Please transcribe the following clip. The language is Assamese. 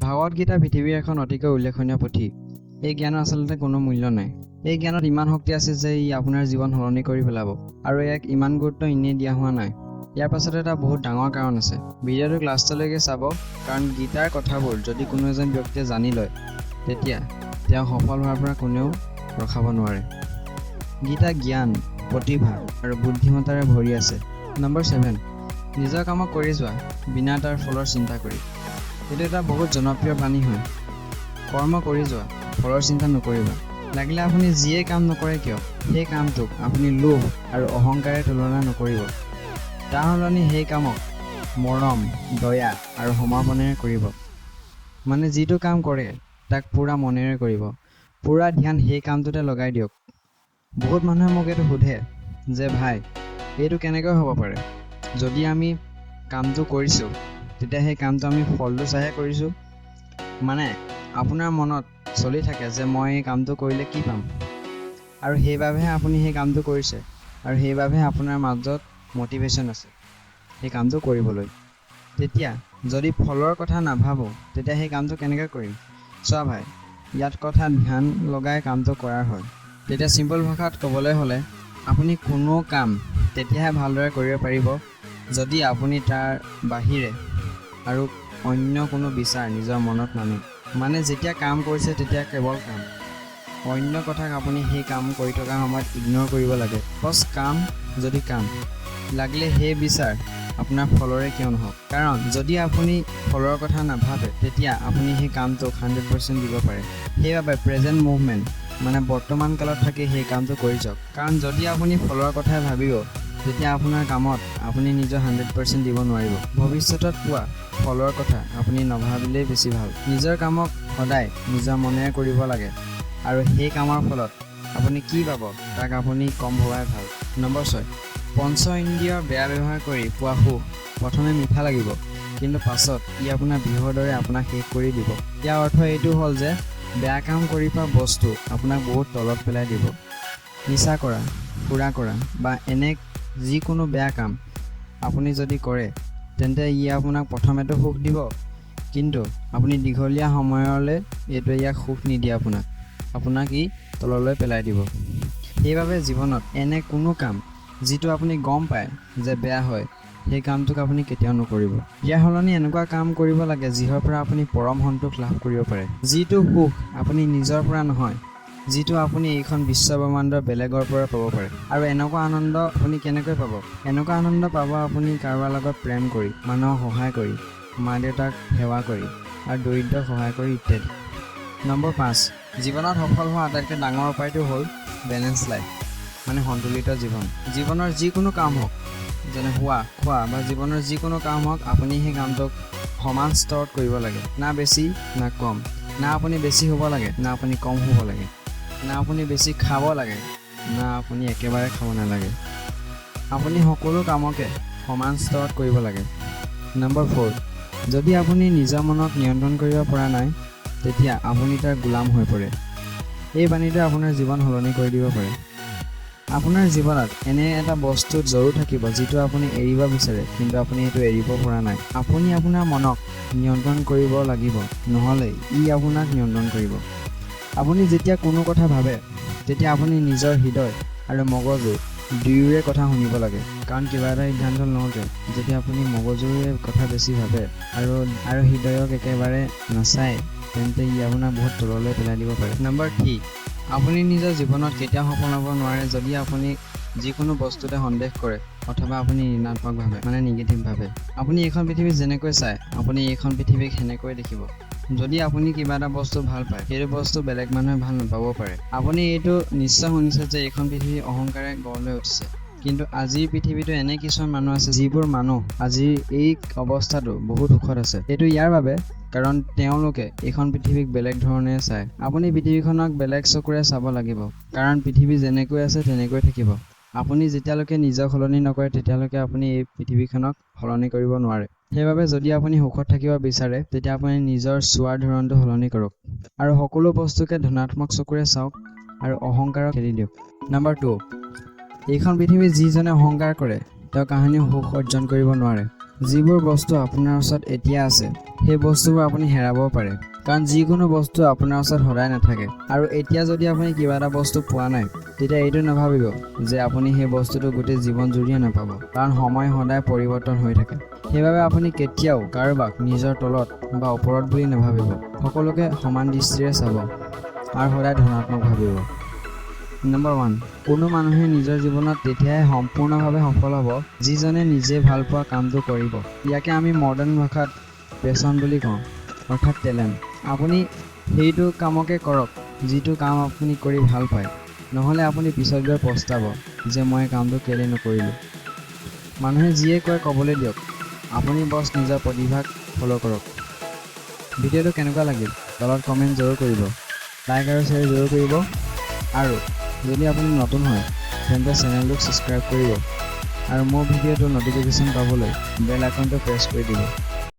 ভাগৱত গীতা পৃথিৱীৰ এখন অতিকৈ উল্লেখনীয় পুথি। এই জ্ঞানৰ আচলতে কোনো মূল্য নাই। এই জ্ঞানত ইমান শক্তি আছে যে ই আপোনাৰ জীৱন সলনি কৰি পেলাব, আৰু ইয়াক ইমান গুৰুত্ব এনেই দিয়া হোৱা নাই। ইয়াৰ পাছত এটা বহুত ডাঙৰ কাৰণ আছে। ভিডিঅ'টো লাষ্টলৈকে চাব, কাৰণ গীতাৰ কথাবোৰ যদি কোনো এজন ব্যক্তিয়ে জানি লয়, তেতিয়া তেওঁ সফল হোৱাৰ পৰা কোনেও ৰখাব নোৱাৰে। গীতা জ্ঞান, প্ৰতিভা আৰু বুদ্ধিমত্তাৰে ভৰি আছে। নম্বৰ 7, নিজৰ কামক কৰি যোৱা বিনা তাৰ ফলৰ চিন্তা কৰি। এইটো এটা বহুত জনপ্ৰিয় বাণী হয়। কৰ্ম কৰি যোৱা, ফলৰ চিন্তা নকৰিবা। লাগিলে আপুনি যিয়ে কাম নকৰে কিয়, সেই কামটোক আপুনি লোভ আৰু অহংকাৰে তুলনা নকৰিব। তাৰ সলনি সেই কামক মৰম, দয়া আৰু সমৰ্পণেৰে কৰিব। মানে যিটো কাম কৰে তাক পূৰা মনেৰে কৰিব, পূৰা ধ্যান সেই কামটোতে লগাই দিয়ক। বহুত মানুহে মোক এইটো সোধে যে ভাই, এইটো কেনেকৈ হ'ব পাৰে? যদি আমি কামটো কৰিছোঁ, তেতিয়া সেই কামটো আমি ফলটো চাইহে কৰিছোঁ। মানে আপোনাৰ মনত চলি থাকে যে মই এই কামটো কৰিলে কি পাম, আৰু সেইবাবেহে আপুনি সেই কামটো কৰিছে, আৰু সেইবাবেহে আপোনাৰ মাজত মটিভেশ্যন আছে সেই কামটো কৰিবলৈ। তেতিয়া যদি ফলৰ কথা নাভাবোঁ, তেতিয়া সেই কামটো কেনেকৈ কৰিম? চোৱা ভাই, ইয়াত কথা ধ্যান লগাই কামটো কৰাৰ হয়। তেতিয়া চিম্পল ভাষাত ক'বলৈ হ'লে, আপুনি কোনো কাম তেতিয়াহে ভালদৰে কৰিব পাৰিব যদি আপুনি তাৰ বাহিৰে আৰু অন্য কোনো বিচাৰ নিজৰ মনত নানে। মানে যেতিয়া কাম কৰিছে তেতিয়া কেৱল কাম, অন্য কথাক আপুনি সেই কাম কৰি থকা সময়ত ইগন'ৰ কৰিব লাগে। বছ কাম যদি কাম, লাগিলে সেই বিচাৰ আপোনাৰ ফলৰে কিয় নহওক। কাৰণ যদি আপুনি ফলৰ কথা নাভাবে, তেতিয়া আপুনি সেই কামটোক 100% দিব পাৰে। সেইবাবে প্ৰেজেণ্ট মুভমেণ্ট, মানে বৰ্তমান কালত থাকি সেই কামটো কৰি যাওক। কাৰণ যদি আপুনি ফলৰ কথাই ভাবিব, তেতিয়া আপোনাৰ কামত আপুনি নিজৰ 100% দিব নোৱাৰিব। ভৱিষ্যতত পোৱা ফলৰ কথা আপুনি নাভাবিলেই বেছি ভাল। নিজৰ কামক সদায় নিজৰ মনেৰে কৰিব লাগে, আৰু সেই কামৰ ফলত আপুনি কি পাব তাক আপুনি কম ভবাই ভাল। নম্বৰ 6, পঞ্চ ইন্দ্ৰিয়ৰ বেয়া ব্যৱহাৰ কৰি পোৱা সুখ প্ৰথমে মিঠা লাগিব, কিন্তু পাছত ই আপোনাৰ বিষৰ দৰে আপোনাক শেষ কৰি দিব। ইয়াৰ অৰ্থ এইটো হ'ল যে বেয়া কাম কৰি পোৱা বস্তু আপোনাক বহুত তলত পেলাই দিব। নিচা কৰা, সুৰা কৰা বা এনে যিকোনো বেয়া কাম আপুনি যদি কৰে, তেন্তে ই আপোনাক প্ৰথমেতো সুখ দিব, কিন্তু আপুনি দীঘলীয়া সময়লৈ এইটোৱে ইয়াক সুখ নিদিয়ে, আপোনাক ই তললৈ পেলাই দিব। সেইবাবে জীৱনত এনে কোনো কাম যিটো আপুনি গম পায় যে বেয়া হয়, সেই কামটোক আপুনি কেতিয়াও নকৰিব। ইয়াৰ সলনি এনেকুৱা কাম কৰিব লাগে যিহৰ পৰা আপুনি পৰম সন্তোষ লাভ কৰিব পাৰে। যিটো সুখ আপুনি নিজৰ পৰা নহয়, যিটো আপুনি এইখন বিশ্বব্ৰহ্মাণ্ডৰ বেলেগৰ পৰা পাব পাৰে। আৰু এনেকুৱা আনন্দ আপুনি কেনেকৈ পাব? এনেকুৱা আনন্দ পাব আপুনি কাৰোবাৰ লগত প্ৰেম কৰি, মানুহক সহায় কৰি, মা দেউতাক সেৱা কৰি, আৰু দৰিদ্ৰক সহায় কৰি ইত্যাদি। নম্বৰ 5, জীৱনত সফল হোৱা আটাইতকৈ ডাঙৰ উপায়টো হ'ল বেলেঞ্চ লাইফ, মানে সন্তুলিত জীৱন। জীৱনৰ যিকোনো কাম হওক, যেনে শোৱা, খোৱা বা জীৱনৰ যিকোনো কাম হওক, আপুনি সেই কামটোক সমান স্তৰত কৰিব লাগে। না বেছি না কম, না আপুনি বেছি হ'ব লাগে না আপুনি কম হ'ব লাগে, না আপুনি বেছি খাব লাগে না আপুনি একেবাৰে খাব নালাগে। আপুনি সকলো কামকে সমান স্তৰত কৰিব লাগে। নম্বৰ 4, যদি আপুনি নিজৰ মনক নিয়ন্ত্ৰণ কৰিব পৰা নাই, তেতিয়া আপুনি তাৰ গোলাম হৈ পৰে। এই বাণীটোৱে আপোনাৰ জীৱন সলনি কৰি দিব পাৰে। আপোনাৰ জীৱনত এনে এটা বস্তু জৰুৰ থাকিব যিটো আপুনি এৰিব বিচাৰে, কিন্তু আপুনি সেইটো এৰিব পৰা নাই। আপুনি আপোনাৰ মনক নিয়ন্ত্ৰণ কৰিব লাগিব, নহ'লে ই আপোনাক নিয়ন্ত্ৰণ কৰিব। আপুনি যেতিয়া কোনো কথা ভাবে, তেতিয়া আপুনি নিজৰ হৃদয় আৰু মগজু দুয়োৰে কথা শুনিব লাগে। কাৰণ কিবা এটা সিদ্ধান্ত লওঁতে যদি আপুনি মগজুৰে কথা বেছি ভাবে আৰু হৃদয়ক একেবাৰে নাচায়, তেন্তে ই আপোনাক বহুত তললৈ পেলাই দিব পাৰে। নম্বৰ 3, আপুনি নিজৰ জীৱনত কেতিয়াও সফল হ'ব নোৱাৰে যদি আপুনি যিকোনো বস্তুতে সন্দেহ কৰে, অথবা আপুনি ঋণাত্মক ভাবে, মানে নিগেটিভ ভাবে। আপুনি এইখন পৃথিৱীক যেনেকৈ চায়, আপুনি এইখন পৃথিৱীক সেনেকৈ দেখিব। যদি আপুনি কিবা এটা বস্তু ভাল পায়, সেইটো বস্তু বেলেগ মানুহে ভাল নাপাব পাৰে। আপুনি এইটো নিশ্চয় শুনিছে যে এইখন পৃথিৱী অহংকাৰে গঢ় লৈ উঠিছে। কিন্তু আজিৰ পৃথিৱীতো এনে কিছুমান মানুহ আছে, যিবোৰ মানুহ আজিৰ এই অৱস্থাটো বহুত সুখত আছে। এইটো ইয়াৰ বাবে কাৰণ তেওঁলোকে এইখন পৃথিৱীক বেলেগ ধৰণে চায়। আপুনি পৃথিৱীখনক বেলেগ চকুৰে চাব লাগিব, কাৰণ পৃথিৱী যেনেকৈ আছে তেনেকৈ থাকিব। আপুনি যেতিয়ালৈকে নিজক সলনি নকৰে, তেতিয়ালৈকে আপুনি এই পৃথিৱীখনক সলনি কৰিব নোৱাৰে। সেইবাবে যদি আপুনি সুখত থাকিব বিচাৰে, তেতিয়া আপুনি নিজৰ চোৱাৰ ধৰণটো সলনি কৰক, আৰু সকলো বস্তুকে ধনাত্মক চকুৰে চাওক, আৰু অহংকাৰক খেদি দিয়ক। নম্বৰ 2, এইখন পৃথিৱীত যিজনে অহংকাৰ কৰে, তেওঁ কাহানিও সুখ অৰ্জন কৰিব নোৱাৰে। যিবোৰ বস্তু আপোনাৰ ওচৰত এতিয়া আছে সেই বস্তুবোৰ আপুনি হেৰাব পাৰে, কাৰণ যিকোনো বস্তু আপোনাৰ ওচৰত সদায় নাথাকে। আৰু এতিয়া যদি আপুনি কিবা এটা বস্তু পোৱা নাই, তেতিয়া এইটো নাভাবিব যে আপুনি সেই বস্তুটো গোটেই জীৱন জুৰিয়ে নাপাব, কাৰণ সময় সদায় পৰিৱৰ্তন হৈ থাকে। সেইবাবে আপুনি কেতিয়াও কাৰোবাক নিজৰ তলত বা ওপৰত বুলি নাভাবিব। সকলোকে সমান দৃষ্টিৰে চাব আৰু সদায় ধনাত্মক ভাবিব। নম্বৰ 1, কোনো মানুহে নিজৰ জীৱনত তেতিয়াই সম্পূৰ্ণভাৱে সফল হ'ব যিজনে নিজে ভাল পোৱা কামটো কৰিব। ইয়াকে আমি মডাৰ্ণ ভাষাত পেছন বুলি কওঁ, অৰ্থাৎ টেলেণ্ট। আপুনি সেইটো কামকে কৰক যিটো কাম আপুনি কৰি ভাল পায়, নহ'লে আপুনি পিছত গৈ পস্তাব যে মই কামটো কেলৈ নকৰিলোঁ। মানুহে যিয়ে কয় ক'বলৈ দিয়ক, আপুনি বছ নিজৰ প্ৰতিভাক ফ'ল' কৰক। ভিডিঅ'টো কেনেকুৱা লাগিল তলত কমেণ্ট জৰুৰ কৰিব, লাইক আৰু শ্বেয়াৰ জৰুৰ কৰিব, আৰু যদি আপুনি নতুন হয় তেন্তে চেনেলটোক ছাবস্ক্ৰাইব কৰিব আৰু মোৰ ভিডিঅ'টোৰ ন'টিফিকেশ্যন পাবলৈ বেল আইকনটো প্ৰেছ কৰি দিব।